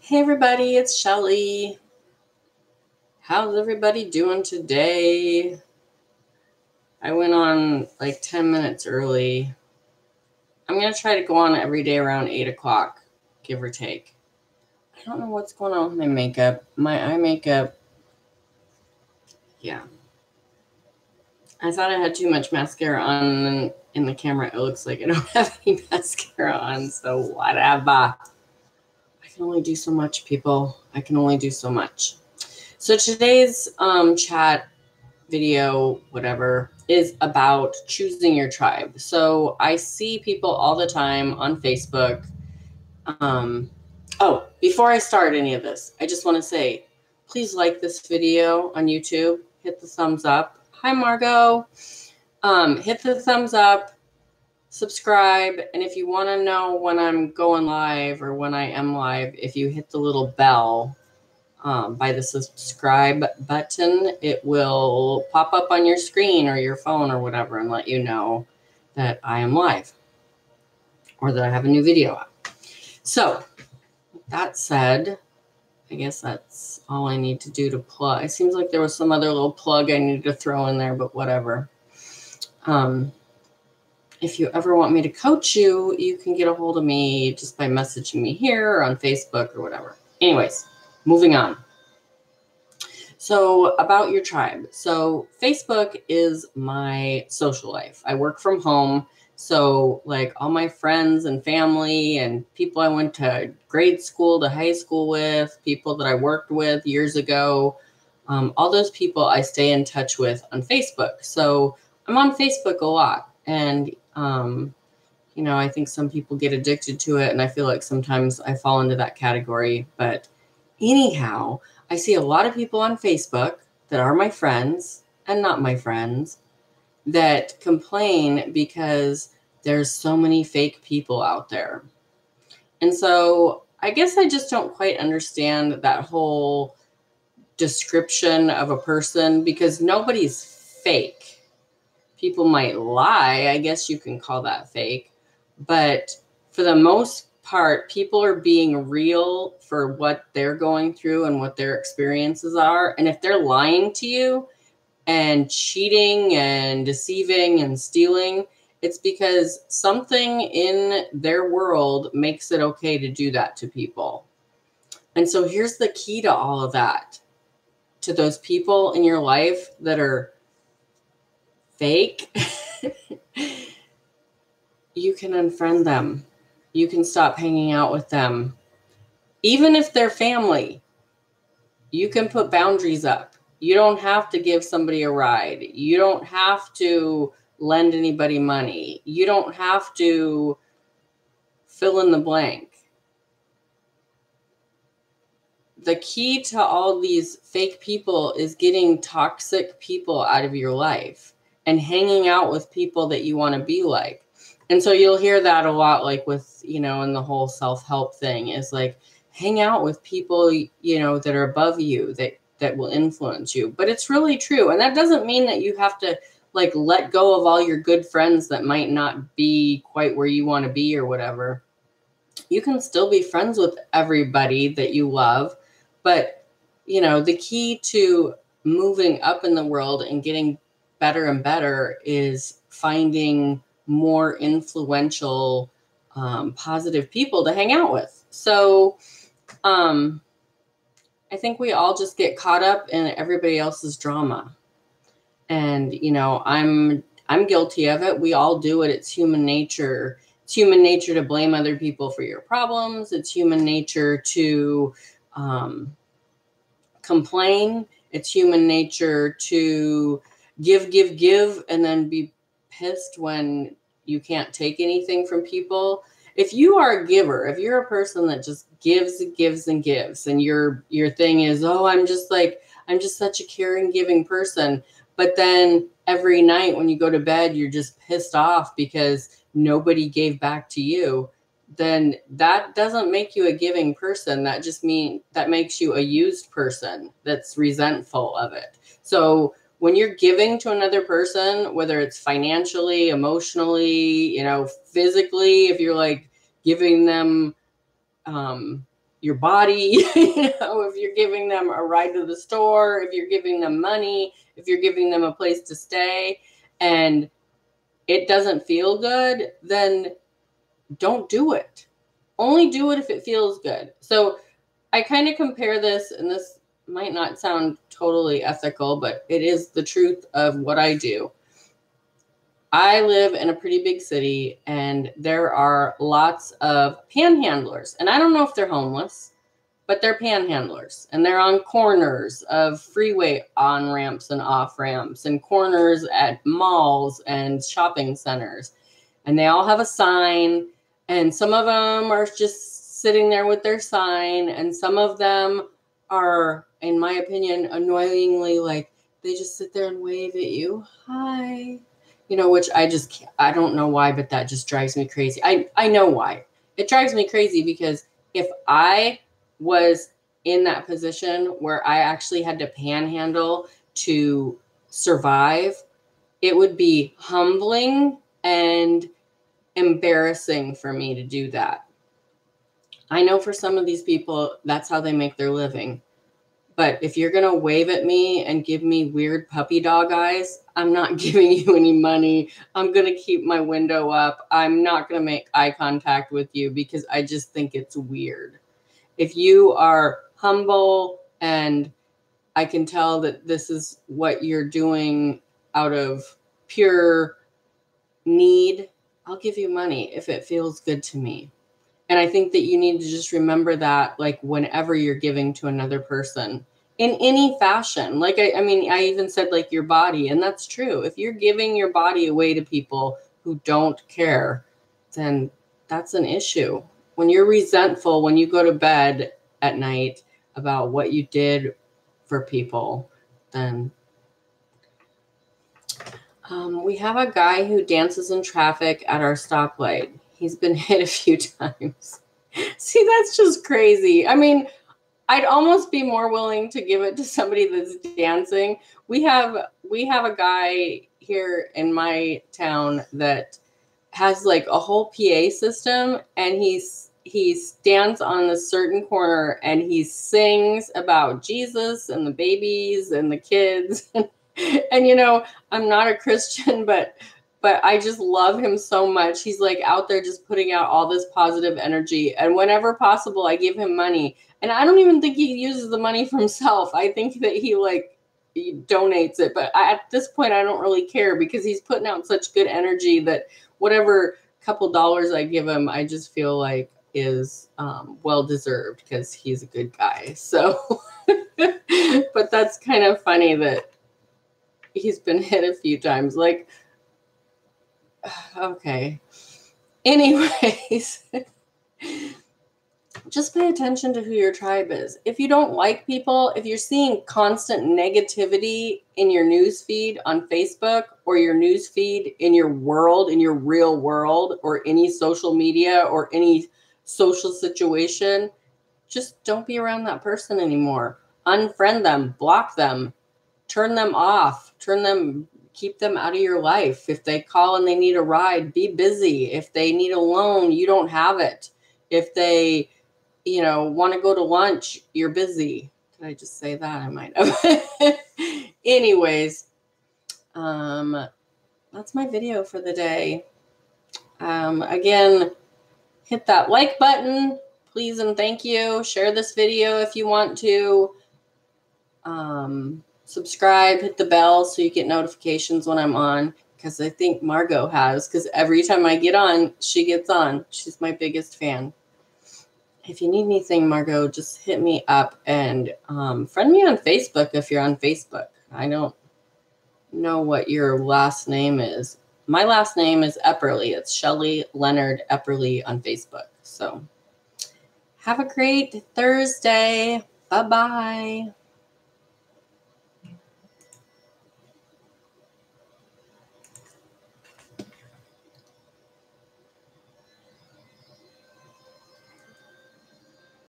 Hey everybody, it's Shelly. How's everybody doing today? I went on like 10 minutes early. I'm going to try to go on every day around 8 o'clock, give or take. I don't know what's going on with my makeup. My eye makeup, yeah. I thought I had too much mascara on, and in the camera it looks like I don't have any mascara on, so whatever. I can only do so much, people. I can only do so much. So today's chat video, whatever, is about choosing your tribe. So I see people all the time on Facebook. Oh, before I start any of this, I just want to say, please like this video on YouTube. Hit the thumbs up. Hi, Margot. Hit the thumbs up, subscribe, and if you want to know when I'm going live or when I am live, if you hit the little bell, by the subscribe button, it will pop up on your screen or your phone or whatever and let you know that I am live or that I have a new video up. So with that said, I guess that's all I need to do to plug. It seems like there was some other little plug I needed to throw in there, but whatever. If you ever want me to coach you, you can get a hold of me just by messaging me here or on Facebook or whatever. Anyways, moving on. So about your tribe. So Facebook is my social life. I work from home. So like all my friends and family and people I went to grade school to high school with, people that I worked with years ago, all those people I stay in touch with on Facebook. So I'm on Facebook a lot. And, I think some people get addicted to it. And I feel like sometimes I fall into that category. But anyhow, I see a lot of people on Facebook that are my friends and not my friends that complain because there's so many fake people out there. And so I guess I just don't quite understand that whole description of a person because nobody's fake. People might lie. I guess you can call that fake. But for the most part, people are being real for what they're going through and what their experiences are. And if they're lying to you and cheating and deceiving and stealing, it's because something in their world makes it okay to do that to people. And so here's the key to all of that. To those people in your life that are fake, you can unfriend them. You can stop hanging out with them. Even if they're family, you can put boundaries up. You don't have to give somebody a ride. You don't have to lend anybody money. You don't have to fill in the blank. The key to all these fake people is getting toxic people out of your life and hanging out with people that you want to be like. And so you'll hear that a lot, like with, in the whole self-help thing is like, hang out with people, that are above you, that will influence you. But it's really true. And that doesn't mean that you have to like let go of all your good friends that might not be quite where you want to be or whatever. You can still be friends with everybody that you love. But, the key to moving up in the world and getting better and better is finding more influential, positive people to hang out with. So I think we all just get caught up in everybody else's drama. And, I'm guilty of it. We all do it. It's human nature. It's human nature to blame other people for your problems. It's human nature to complain. It's human nature to give, and then be pissed when you can't take anything from people. If you are a giver, if you're a person that just gives, and your thing is, oh, I'm just such a caring, giving person. But then every night when you go to bed, you're just pissed off because nobody gave back to you, then that doesn't make you a giving person. That just that makes you a used person that's resentful of it. So when you're giving to another person, whether it's financially, emotionally, physically, if you're like giving them, your body, if you're giving them a ride to the store, if you're giving them money, if you're giving them a place to stay, and it doesn't feel good, then don't do it. Only do it if it feels good. So I kind of compare this, and this might not sound totally ethical, but it is the truth of what I do. I live in a pretty big city, and there are lots of panhandlers. And I don't know if they're homeless, but they're panhandlers. And they're on corners of freeway on-ramps and off-ramps, and corners at malls and shopping centers. And they all have a sign, and some of them are just sitting there with their sign, and some of them are, in my opinion, annoyingly like, they just sit there and wave at you. Hi. Which I don't know why, but that just drives me crazy. I know why. It drives me crazy because if I was in that position where I actually had to panhandle to survive, it would be humbling and embarrassing for me to do that. I know for some of these people, that's how they make their living. But if you're going to wave at me and give me weird puppy dog eyes, I'm not giving you any money. I'm going to keep my window up. I'm not going to make eye contact with you because I just think it's weird. If you are humble and I can tell that this is what you're doing out of pure need, I'll give you money if it feels good to me. And I think that you need to just remember that, like, whenever you're giving to another person in any fashion. Like, I even said, like, your body, and that's true. If you're giving your body away to people who don't care, then that's an issue. When you're resentful, when you go to bed at night about what you did for people, then we have a guy who dances in traffic at our stoplight. He's been hit a few times. See, that's just crazy. I mean, I'd almost be more willing to give it to somebody that's dancing. We have a guy here in my town that has like a whole PA system, and he stands on a certain corner and he sings about Jesus and the babies and the kids. And I'm not a Christian, but I just love him so much. He's like out there just putting out all this positive energy. And whenever possible, I give him money. And I don't even think he uses the money for himself. I think that he donates it. But at this point, I don't really care because he's putting out such good energy that whatever couple dollars I give him, I just feel like is well-deserved because he's a good guy. So, but that's kind of funny that he's been hit a few times. Like, okay. Anyways, just pay attention to who your tribe is. If you don't like people, if you're seeing constant negativity in your news feed on Facebook or your news feed in your world, in your real world, or any social media or any social situation, just don't be around that person anymore. Unfriend them, block them, turn them off, keep them out of your life. If they call and they need a ride, be busy. If they need a loan, you don't have it. If they, want to go to lunch, you're busy. Did I just say that? I might have. Anyways, that's my video for the day. Again, hit that like button, please and thank you. Share this video if you want to. Subscribe, hit the bell so you get notifications when I'm on, because I think Margot has, because every time I get on, she gets on. She's my biggest fan. If you need anything, Margot, just hit me up and friend me on Facebook if you're on Facebook. I don't know what your last name is. My last name is Epperly. It's Shelly Leonard Epperly on Facebook. So have a great Thursday. Bye-bye.